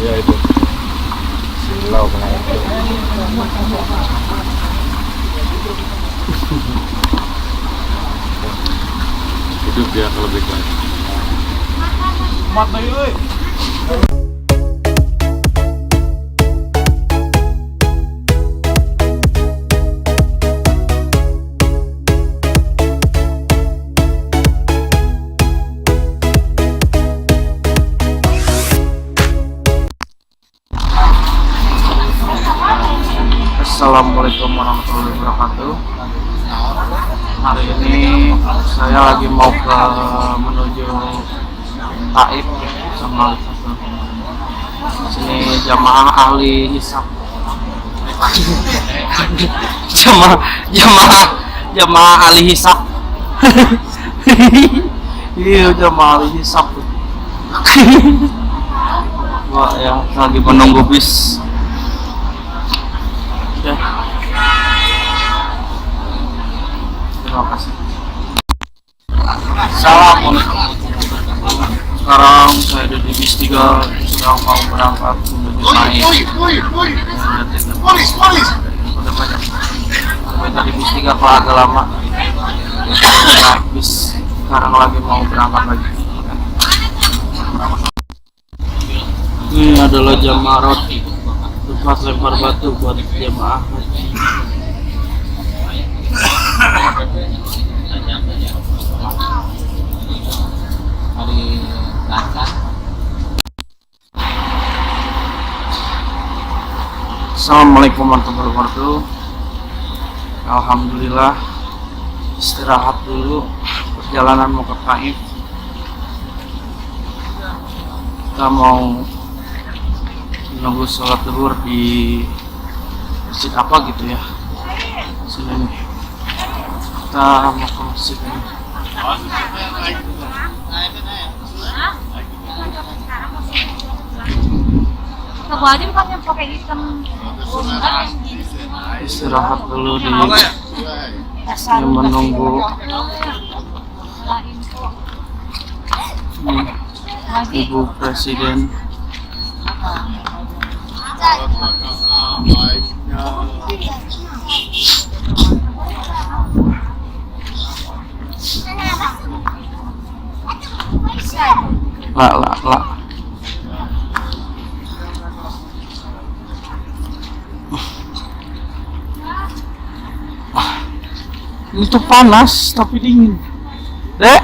Ya itu silau kena itu. Hidup dia lebih baik. Mat bayi euy. Assalamualaikum warahmatullahi wabarakatuh. Hari ini saya lagi mau menuju Taif sama sini jamaah ahli hisab. jamaah ahli hisab. Iya, jamaah ahli hisab. Wah, ya lagi menunggu bis. Oke. Terima kasih. Assalamualaikum. Sekarang saya ada di bis 3 sedang mau berangkat menuju Taif. Udah banyak. Sampai tadi bis 3 kalau agak lama. Nah, bis sekarang lagi mau berangkat lagi. Ini adalah Jamarot, tempat lempar batu buat jemaah haji. Assalamualaikum warahmatullahi wabarakatuh. Alhamdulillah, istirahat dulu perjalanan mau ke Taif. Kita mau menunggu sholat zuhur di masjid apa gitu ya, sini nih. Kita mau ke masjid ini. Istirahat dulu di menunggu Ibu Presiden. Lah. Itu panas tapi dingin. Dek.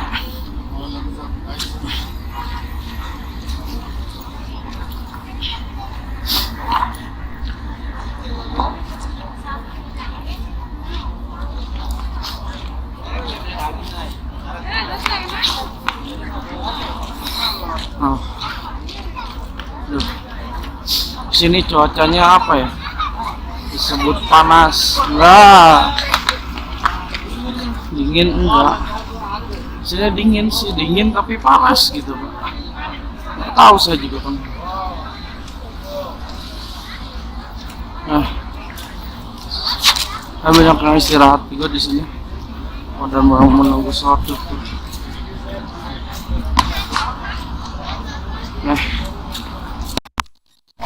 Sini cuacanya apa ya? Disebut panas enggak? Dingin enggak? Sini dingin sih, dingin tapi panas gitu. Nggak tahu saya juga kan. Banyak yang istirahat juga di sini. Pada mau menunggu sholat tuh.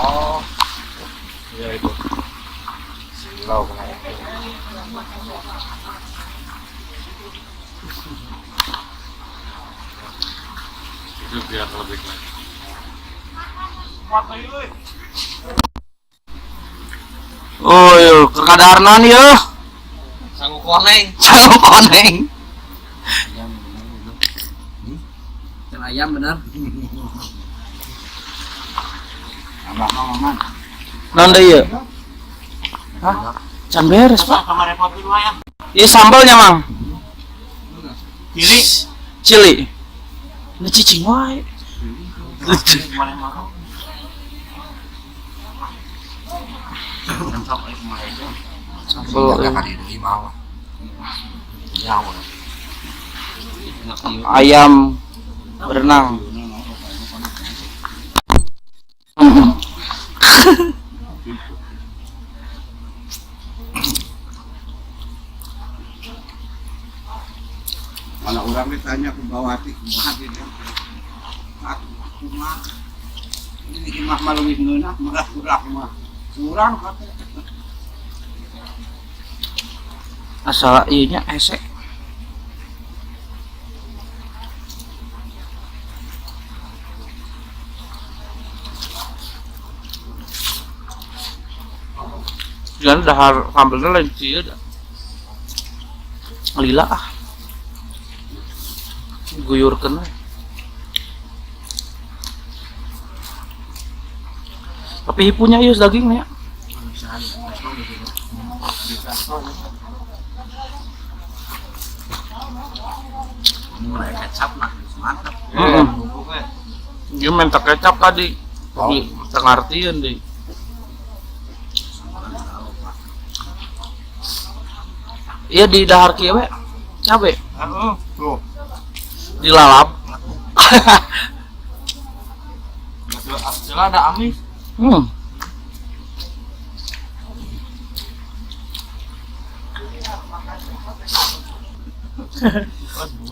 Oh, ya itu silau kena itu. Hidup dia lebih baik. Oh yo, kekadarnan yo. Sanggup koneng. Ayam bener. Nanda iya. Hah? Can beres, Pak. Kamar repot dulu ayam. Ini sambalnya, Mang. Cili. Ini cicing wae. Sambal ayam berenang. Kalau orang ditanya ke bawah hati, kumaha dia? Aku kumaha. Ini mah maluwis ngeunah, murah mah. Kurang kata. Asal ieu nya hese. Jangan dahar sambelnya lain sih ya. Lila ah. Guyurkeun we. Tapi hipunya ieu dagingnya. Mulai kecap mah mantap. Dia minta kecap tadi. Tapi tengartieun deui. Iya di dahar kieu we. Cabe. Heeh, tuh. Dilalap. Celah ada amis.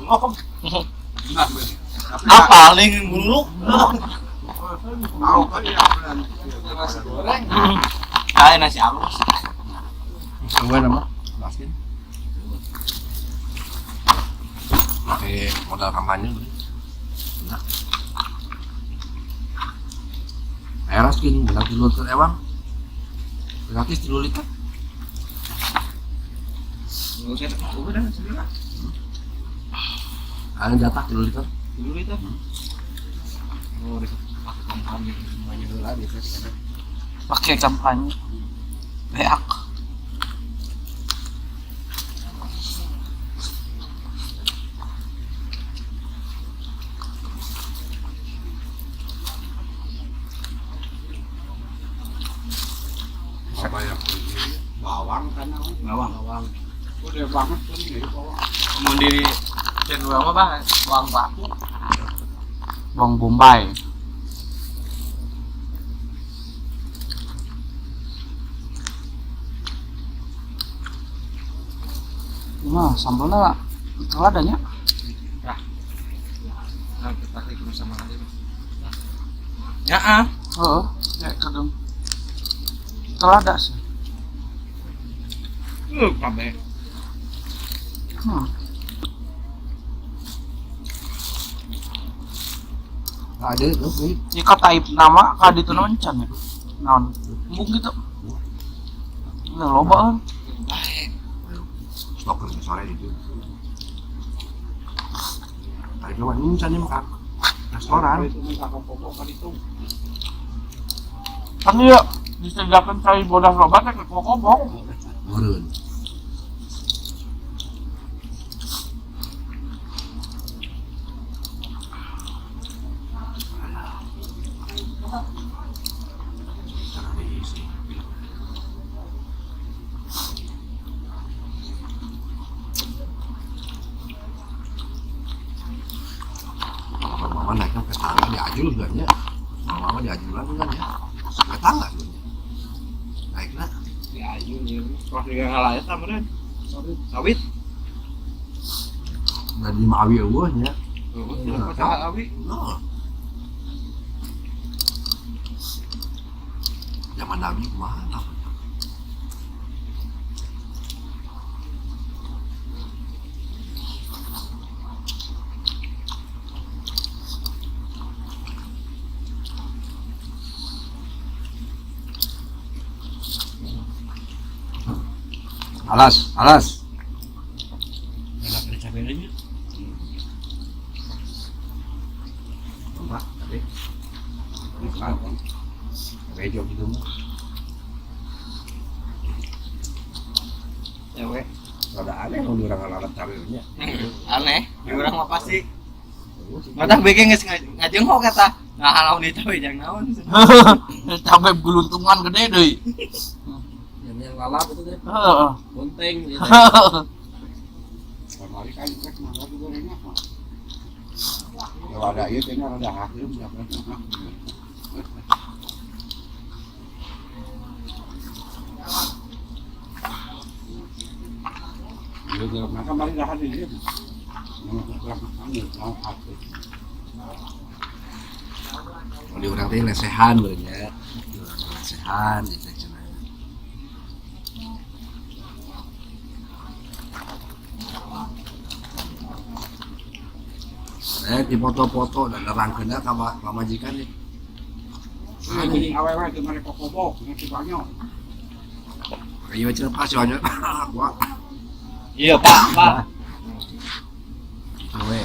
Apa? Paling buluk. Mau kan ya nasi goreng. Nasi halus. Gue nama Baskin. Pakai modal kampanye beli. Nah. Air Baskin, modal 3 liter ewang. Gratis 3 liter. Ada jatah 3 liter. Dulu itu. Oh, pakai kampanye semuanya dulu lah biasa. Pakai kampanye. Beak. Apa ya? Bawang kan bawang. Udah banget kan ini bawang. Mau di channel apa? Bawang batu. Bawang bombay. Nah, sambalnya adanya. Nah, kita ikut sama aja. Ya ah. Heeh, ya kadang. Telada sih. Kabeh. Ada tuh, nih. Jika taip nama kadi itu naon can ya. Naon? Embung gitu. Udah loba kan. Stok kerja sore itu. Tadi kawan ini misalnya makan restoran. Kan dia disediakan cai bodas loba teh kekobong. Meureun. Mama naiknya ke tangga diajul kan ya. Mama diajulan kan ya. Ke tangga sebenarnya. Naiknya Di ayu nih. Pas dia ngalahin tamren. Sawit. dari Mawi eueuhnya. Kenapa awi? Nah. Zaman Nabi kumaha lah. Alas. Enak ada cabenya. Mbak, tadi. Bukan. Bejo gitu mah. Cewek. Rada aneh mun urang ngalalat cabenya. Aneh. Di urang mah pasti. Matak bege geus ngajenghok eta. Nah, halau di cabe jang naon. Cabe guluntungan gede deui. Yang lalap itu teh. Heeh. Bonteng gitu. Kemarin kan rek mangga juga enak mah. Ya ada ieu teh rada hakim ya. Yo geus makan bari dahan ini. Mau kurang makan mau hati. Beli orang teh lesehan banyak. Lesehan gitu cenah. Di foto-foto dan nerangkeunna ka majikan nih. Jadi awal-awal itu mereka kobok, nanti banyak. Kayu cenah pas banyak. Gua. Iya pak. Gitu we.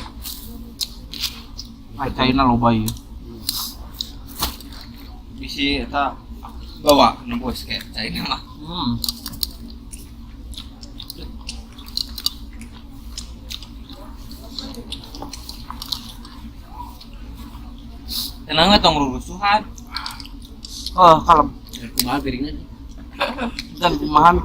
China lo bayi. Bisi eta bawa nembus kayak China mah. Tenang nggak tong rusuhan. Oh, kalem. Kumaha piringna? Dan kumahan.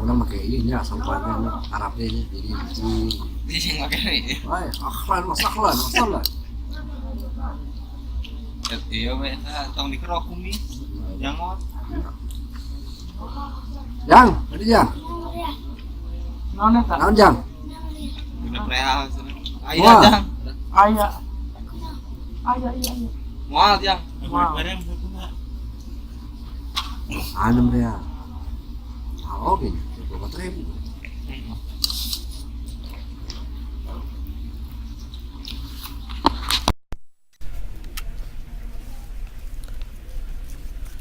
Orang pakai ini nya sampannya Arabnya nya jadi Bisi makan ini. wah akhlan masalah. Iya eta tong dikerokumi. Jangot. Jang, tadi Jang. Naon eta? Naon Jang? Udah preal. Ayo Wah. jang. Aya. Iya. Mual jang. Mual. Anem dia. Oh gini, 24.000.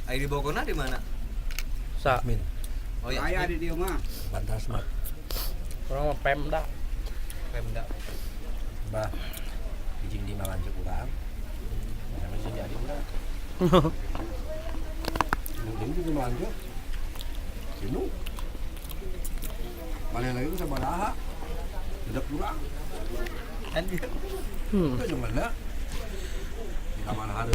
Ayo di Bogorna di mana? Min. Oh iya. Saya di dia mah. Bantas mah. Orang mah Pemda. Pemda. Bah. Bijing di mangan cek urang. Mana bisa jadi urang. Ini juga mangan cek. Sinu. Balik lagi ke sabaraha. Tidak kurang. Kan Itu cuma ada. Di kamar ada.